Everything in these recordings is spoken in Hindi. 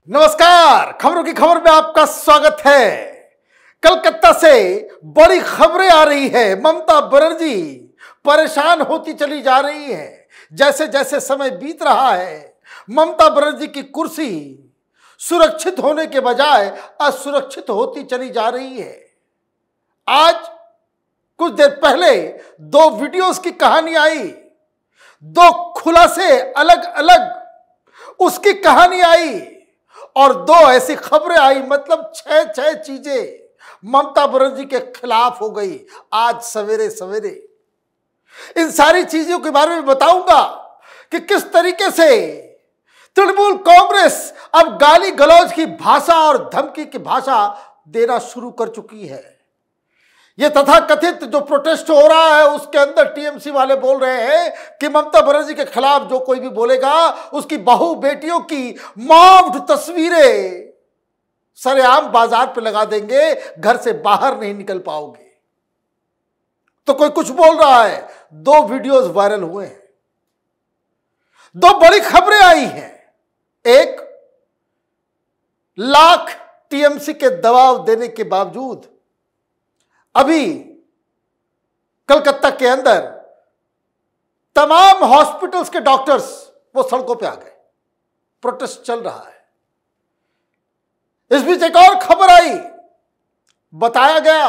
नमस्कार, खबरों की खबर में आपका स्वागत है। कलकत्ता से बड़ी खबरें आ रही है। ममता बनर्जी परेशान होती चली जा रही है। जैसे जैसे समय बीत रहा है, ममता बनर्जी की कुर्सी सुरक्षित होने के बजाय असुरक्षित होती चली जा रही है। आज कुछ देर पहले दो वीडियोस की कहानी आई, दो खुलासे अलग अलग उसकी कहानी आई और दो ऐसी खबरें आई, मतलब छह चीजें ममता बनर्जी के खिलाफ हो गई आज सवेरे सवेरे। इन सारी चीजों के बारे में बताऊंगा कि किस तरीके से तृणमूल कांग्रेस अब गाली गलौज की भाषा और धमकी की भाषा देना शुरू कर चुकी है। यह तथाकथित जो प्रोटेस्ट हो रहा है उसके अंदर टीएमसी वाले बोल रहे हैं कि ममता बनर्जी के खिलाफ जो कोई भी बोलेगा उसकी बहू बेटियों की मॉब्ड तस्वीरें सरेआम बाजार पे लगा देंगे, घर से बाहर नहीं निकल पाओगे। तो कोई कुछ बोल रहा है। दो वीडियोस वायरल हुए हैं, दो बड़ी खबरें आई हैं। एक, लाख टीएमसी के दबाव देने के बावजूद अभी कलकत्ता के अंदर तमाम हॉस्पिटल्स के डॉक्टर्स वो सड़कों पे आ गए, प्रोटेस्ट चल रहा है। इस बीच एक और खबर आई, बताया गया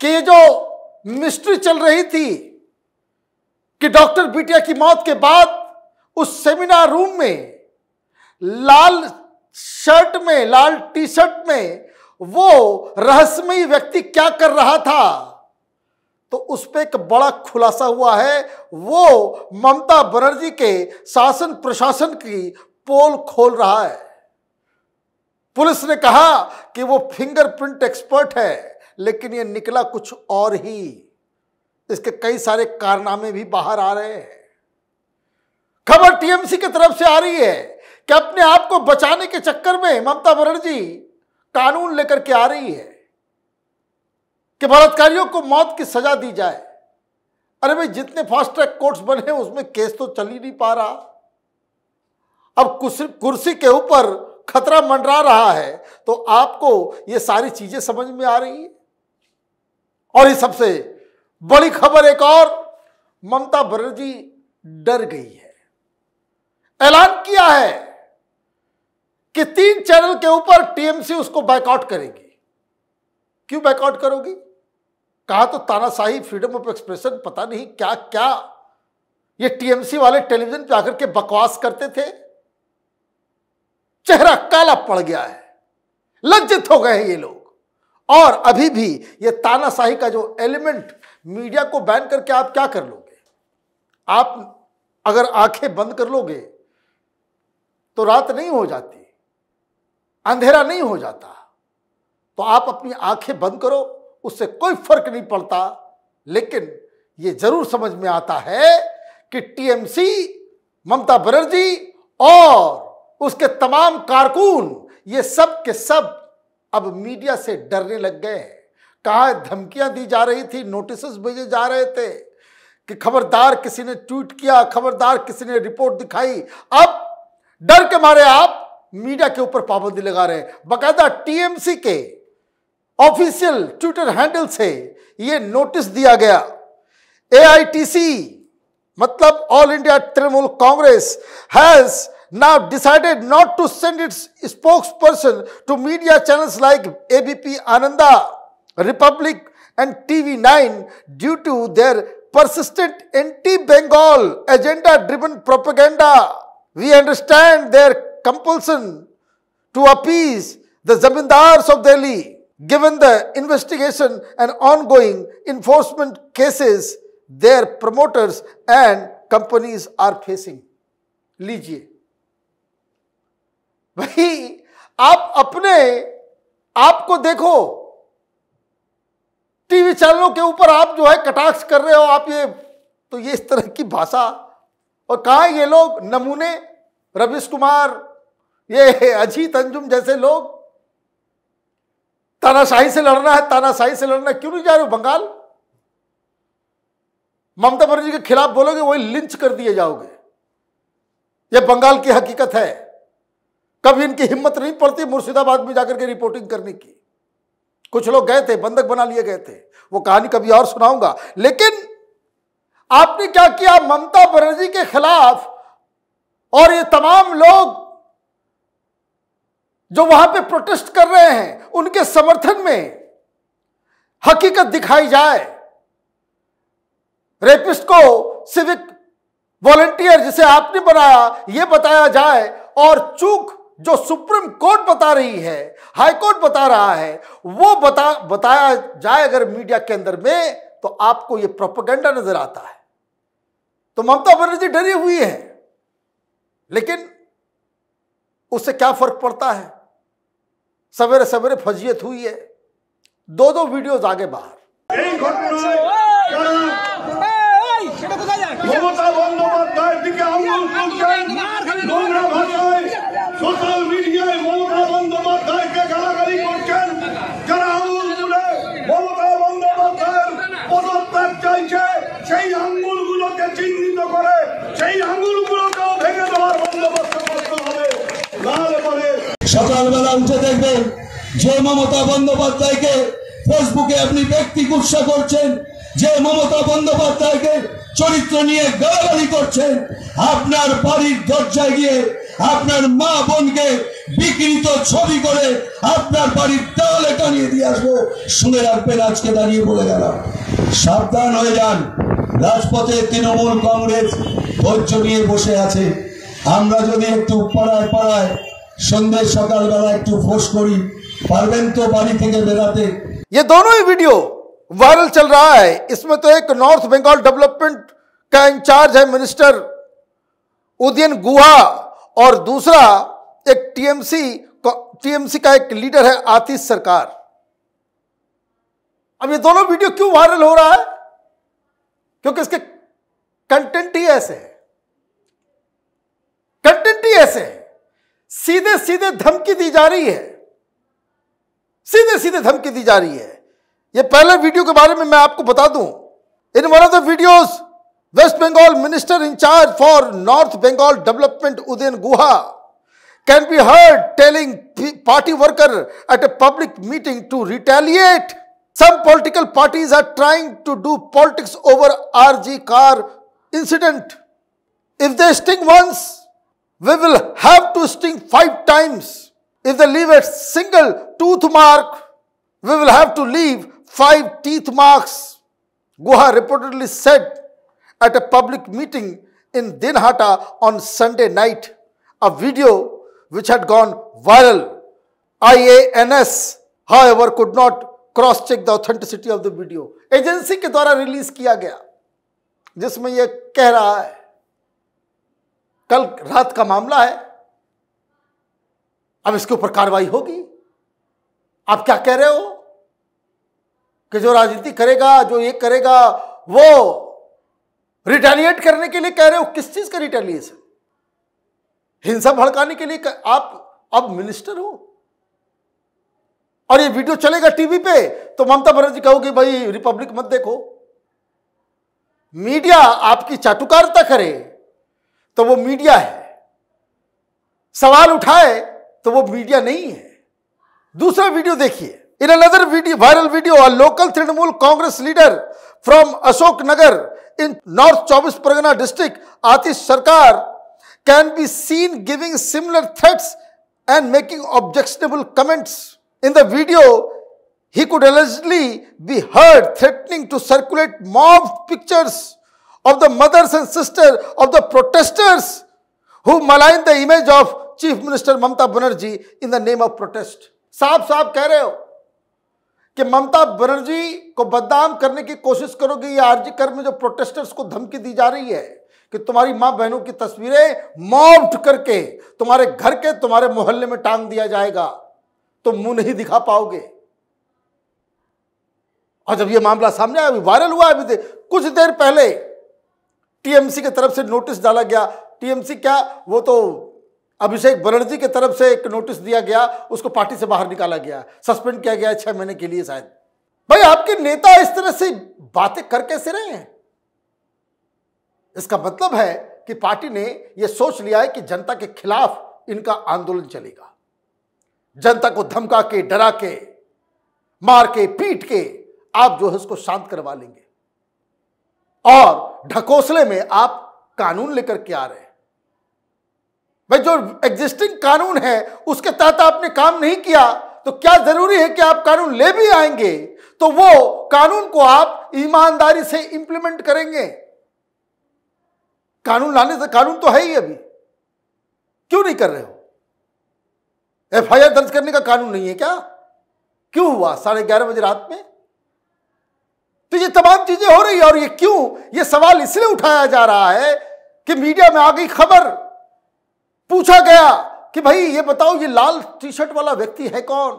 कि ये जो मिस्ट्री चल रही थी कि डॉक्टर बिटिया की मौत के बाद उस सेमिनार रूम में लाल शर्ट में, लाल टी शर्ट में वो रहस्यमयी व्यक्ति क्या कर रहा था, तो उस पर एक बड़ा खुलासा हुआ है। वो ममता बनर्जी के शासन प्रशासन की पोल खोल रहा है। पुलिस ने कहा कि वो फिंगरप्रिंट एक्सपर्ट है, लेकिन ये निकला कुछ और ही। इसके कई सारे कारनामे भी बाहर आ रहे हैं। खबर टीएमसी की तरफ से आ रही है कि अपने आप को बचाने के चक्कर में ममता बनर्जी कानून लेकर के आ रही है कि बलात्कारियों को मौत की सजा दी जाए। अरे भाई, जितने फास्ट ट्रैक कोर्ट्स बने उसमें केस तो चल ही नहीं पा रहा। अब कुर्सी के ऊपर खतरा मंडरा रहा है, तो आपको ये सारी चीजें समझ में आ रही है। और ये सबसे बड़ी खबर एक और, ममता बनर्जी डर गई है। ऐलान किया है कि 3 चैनल के ऊपर टीएमसी उसको बैकआउट करेगी। क्यों बैकआउट करोगी? कहा तो तानाशाही, फ्रीडम ऑफ एक्सप्रेशन, पता नहीं क्या क्या ये टीएमसी वाले टेलीविजन पे आकर के बकवास करते थे। चेहरा काला पड़ गया है, लज्जित हो गए हैं ये लोग। और अभी भी ये तानाशाही का जो एलिमेंट, मीडिया को बैन करके आप क्या कर लोगे? आप अगर आंखें बंद कर लोगे तो रात नहीं हो जाती, अंधेरा नहीं हो जाता। तो आप अपनी आंखें बंद करो, उससे कोई फर्क नहीं पड़ता। लेकिन यह जरूर समझ में आता है कि टीएमसी, ममता बनर्जी और उसके तमाम कारकुन, ये सब के सब अब मीडिया से डरने लग गए हैं। कहाँ धमकियां दी जा रही थी, नोटिस भेजे जा रहे थे कि खबरदार, किसी ने ट्वीट किया, खबरदार किसी ने रिपोर्ट दिखाई। अब डर के मारे आप मीडिया के ऊपर पाबंदी लगा रहे हैं। बकायदा टीएमसी के ऑफिशियल ट्विटर हैंडल से यह नोटिस दिया गया। एआईटीसी मतलब all India Trinamool Congress has now decided not to send its spokesperson to media channels like ABP Ananda, Republic and TV9 due to their persistent anti-Bengal agenda-driven propaganda. We understand their compulsion to appease the zamindars of Delhi, given the investigation and ongoing enforcement cases their promoters and companies are facing. लीजिए भाई, आप अपने आप को देखो। टीवी चैनलों के ऊपर आप जो है कटाक्ष कर रहे हो, आप ये इस तरह की भाषा। और कहाँ ये लोग नमूने, रविश कुमार, ये अजीत अंजुम जैसे लोग। तानाशाही से लड़ना है, तानाशाही से लड़ना, क्यों नहीं जा रहे हो बंगाल? ममता बनर्जी के खिलाफ बोलोगे, वही लिंच कर दिए जाओगे। यह बंगाल की हकीकत है। कभी इनकी हिम्मत नहीं पड़ती मुर्शिदाबाद में जाकर के रिपोर्टिंग करने की। कुछ लोग गए थे, बंधक बना लिए गए थे, वो कहानी कभी और सुनाऊंगा। लेकिन आपने क्या किया ममता बनर्जी के खिलाफ, और ये तमाम लोग जो वहां पे प्रोटेस्ट कर रहे हैं उनके समर्थन में हकीकत दिखाई जाए, रेपिस्ट को सिविक वॉलंटियर जिसे आपने बनाया ये बताया जाए, और चूक जो सुप्रीम कोर्ट बता रही है, हाई कोर्ट बता रहा है, वो बताया जाए अगर मीडिया के अंदर में, तो आपको ये प्रोपेगेंडा नजर आता है। तो ममता बनर्जी डरी हुई है, लेकिन उससे क्या फर्क पड़ता है। सवेरे सवेरे फजीयत हुई है, दो वीडियोस आगे बाहर। মমতা বন্দ্যোপাধ্যায়ের দিকে আঙুল তুলছেন নোংরা ভাষায় সোশ্যাল মিডিয়ায় মমতা বন্দ্যোপাধ্যায়কে গালাগালি করছেন। যারা আঙুল তুলে মমতা বন্দ্যোপাধ্যায়ের পদত্যাগ চাইছে সেই আঙুলগুলোকে চিহ্নিত করে সেই আঙুলগুলোকেও ভেঙে দেওয়ার বন্দোবস্ত করতে হবে। নাহলে পরে সকালবেলা উঠে দেখবেন যে মমতা বন্দ্যোপাধ্যায়কে ফেসবুকে আপনি ব্যক্তি গুচ্ছা করছেন, যে মমতা বন্দ্যোপাধ্যায়কে চরিত্র নিয়ে গালাগালি করছেন, আপনার বাড়ির দরজায় গিয়ে আপনার মা বোনকে বিকৃত ছবি করে আপনার বাড়ির দেওয়ালে টানিয়ে দিয়ে আসবো। শুনে রাখবেন, আজকে দাঁড়িয়ে বলে গেলাম, সাবধান হয়ে যান। রাজপথে তৃণমূল কংগ্রেস ধৈর্য নিয়ে বসে আছে। আমরা যদি একটু পাড়ায় পাড়ায় সন্ধ্যে সকালবেলা একটু ফোর্স করি, পারবেন তো বাড়ি থেকে বেরাতে? ये दोनों ही वीडियो वायरल चल रहा है। इसमें तो एक नॉर्थ बंगाल डेवलपमेंट का इंचार्ज है मिनिस्टर उदयन गुहा, और दूसरा एक टीएमसी का एक लीडर है आतिश सरकार। अब ये दोनों वीडियो क्यों वायरल हो रहा है? क्योंकि इसके कंटेंट ही ऐसे है, कंटेंट ही ऐसे है। सीधे सीधे धमकी दी जा रही है, सीधे सीधे धमकी दी जा रही है। ये पहले वीडियो के बारे में मैं आपको बता दूं। In one of the videos West Bengal minister in charge for North Bengal development Udayan Guha can be heard telling party worker at a public meeting to retaliate. Some political parties are trying to do politics over RG car incident. If they sting once, we will have to sting 5 times. If they leave a single tooth mark, we will have to leave 5 teeth marks, Guha reportedly said at a public meeting in Dinhata on Sunday night. A video which had gone viral. IANS, however, could not cross check the authenticity of the video. Agency के द्वारा रिलीज किया गया, जिसमें यह कह रहा है, कल रात का मामला है, अब इसके ऊपर कार्रवाई होगी। आप क्या कह रहे हो कि जो राजनीति करेगा, जो ये करेगा, वो रिटेलिएट करने के लिए कह रहे हो? किस चीज का रिटेलिएशन? हिंसा भड़काने के लिए आप अब मिनिस्टर हो और ये वीडियो चलेगा टीवी पे, तो ममता बनर्जी कहोगी भाई रिपब्लिक मत देखो। मीडिया आपकी चाटुकारिता करे तो वो मीडिया है, सवाल उठाए तो वो मीडिया नहीं है। दूसरा वीडियो देखिए। In another video, viral video, a local Trinamool Congress leader from Ashok Nagar in North 24 Pargana district, Atish Sarkar, can be seen giving similar threats and making objectionable comments. In the video, he could allegedly be heard threatening to circulate mob pictures of the mothers and sisters of the protesters who malign the image of Chief Minister Mamata Banerjee in the name of protest. साफ कह रहे हो कि ममता बनर्जी को बदनाम करने की कोशिश करोगे। ये आरजी कर में जो प्रोटेस्टर्स को धमकी दी जा रही है कि तुम्हारी मां बहनों की तस्वीरें मॉब्ड करके तुम्हारे घर के, तुम्हारे मोहल्ले में टांग दिया जाएगा, तो मुंह नहीं दिखा पाओगे। और जब ये मामला सामने आया, अभी वायरल हुआ, अभी कुछ देर पहले टीएमसी की तरफ से नोटिस डाला गया। टीएमसी क्या, वो तो अभिषेक बनर्जी की तरफ से एक नोटिस दिया गया, उसको पार्टी से बाहर निकाला गया, सस्पेंड किया गया 6 महीने के लिए शायद। भाई आपके नेता इस तरह से बातें कर कैसे रहे हैं? इसका मतलब है कि पार्टी ने यह सोच लिया है कि जनता के खिलाफ इनका आंदोलन चलेगा। जनता को धमका के, डरा के, मार के, पीट के आप जो है उसको शांत करवा लेंगे और ढकोसले में आप कानून लेकर के आ रहे हैं। भाई जो एग्जिस्टिंग कानून है उसके तहत आपने काम नहीं किया तो क्या जरूरी है कि आप कानून ले भी आएंगे तो वो कानून को आप ईमानदारी से इंप्लीमेंट करेंगे। कानून लाने से, कानून तो है ही, अभी क्यों नहीं कर रहे हो? एफआईआर दर्ज करने का कानून नहीं है क्या? क्यों हुआ 11:30 बजे रात में? तो ये तमाम चीजें हो रही है और ये क्यों, ये सवाल इसलिए उठाया जा रहा है कि मीडिया में आ गई खबर, पूछा गया कि भाई ये बताओ ये लाल टी शर्ट वाला व्यक्ति है कौन?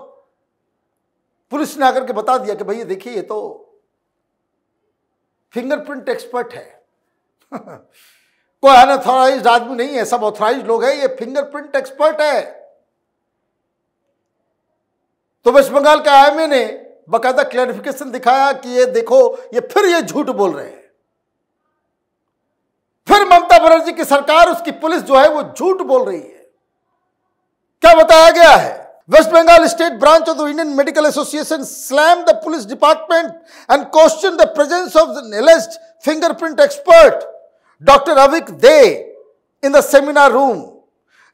पुलिस ने आकर के बता दिया कि भाई ये देखिए ये तो फिंगरप्रिंट एक्सपर्ट है। कोई अनऑथराइज्ड आदमी नहीं है, सब ऑथराइज्ड लोग हैं, ये फिंगरप्रिंट एक्सपर्ट है। तो वेस्ट बंगाल के आईएमए ने बाकायदा क्लैरिफिकेशन दिखाया कि ये देखो ये फिर ये झूठ बोल रहे हैं, फिर ममता बनर्जी की सरकार, उसकी पुलिस जो है वो झूठ बोल रही है। क्या बताया गया है? West Bengal State Branch of the Indian Medical Association slammed the police department and questioned the presence of the alleged fingerprint expert, Dr. Avik Dey, in the seminar room.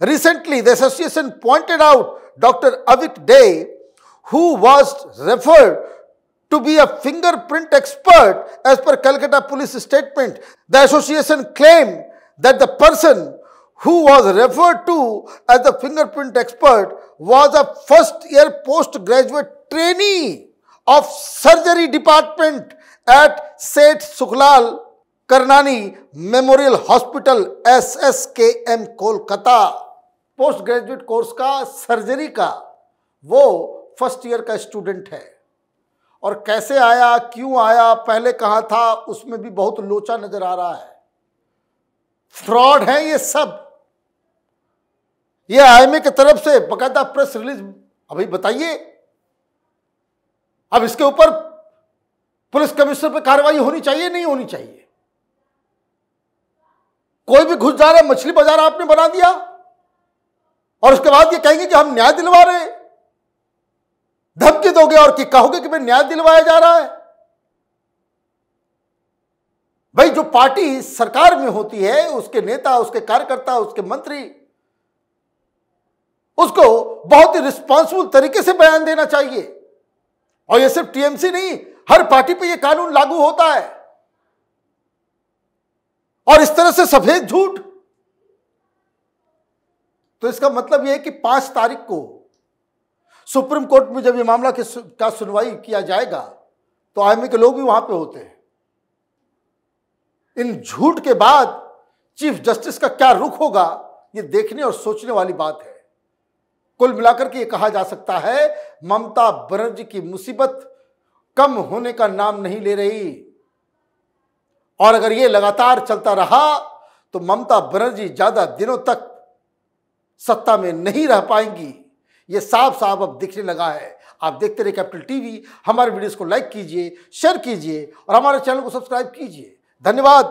Recently, the association pointed out Dr. Avik Dey, who was referred to be a fingerprint expert as per Calcutta police statement. The association claimed that the person who was referred to as the fingerprint expert was a first-year postgraduate trainee of surgery department at Seth Sukhlal Karnani Memorial Hospital, SSKM, Kolkata. Post graduate course का, सर्जरी का, वो फर्स्ट ईयर का स्टूडेंट है। और कैसे आया, क्यों आया, पहले कहाँ था, उसमें भी बहुत लोचा नजर आ रहा है। फ्रॉड है ये सब। ये आईएमए की तरफ से बकायदा प्रेस रिलीज, अभी बताइए, अब इसके ऊपर पुलिस कमिश्नर पर कार्रवाई होनी चाहिए, नहीं होनी चाहिए? कोई भी घुस जा रहा है, मछली बाजार आपने बना दिया और उसके बाद ये कहेंगे कि हम न्याय दिलवा रहे हैं। धमकी दोगे और कि कहोगे कि मैं न्याय दिलवाया जा रहा है। भाई जो पार्टी सरकार में होती है, उसके नेता, उसके कार्यकर्ता, उसके मंत्री, उसको बहुत ही रिस्पॉन्सिबल तरीके से बयान देना चाहिए। और ये सिर्फ टीएमसी नहीं, हर पार्टी पे ये कानून लागू होता है। और इस तरह से सफेद झूठ, तो इसका मतलब यह है कि 5 तारीख को सुप्रीम कोर्ट में जब ये मामला का सुनवाई किया जाएगा तो आईएमए के लोग भी वहां पे होते हैं। इन झूठ के बाद चीफ जस्टिस का क्या रुख होगा, ये देखने और सोचने वाली बात है। कुल मिलाकर के ये कहा जा सकता है, ममता बनर्जी की मुसीबत कम होने का नाम नहीं ले रही। और अगर ये लगातार चलता रहा तो ममता बनर्जी ज्यादा दिनों तक सत्ता में नहीं रह पाएंगी। ये साफ साफ अब दिखने लगा है। आप देखते रहिए कैपिटल टीवी। हमारे वीडियोस को लाइक कीजिए, शेयर कीजिए और हमारे चैनल को सब्सक्राइब कीजिए। धन्यवाद।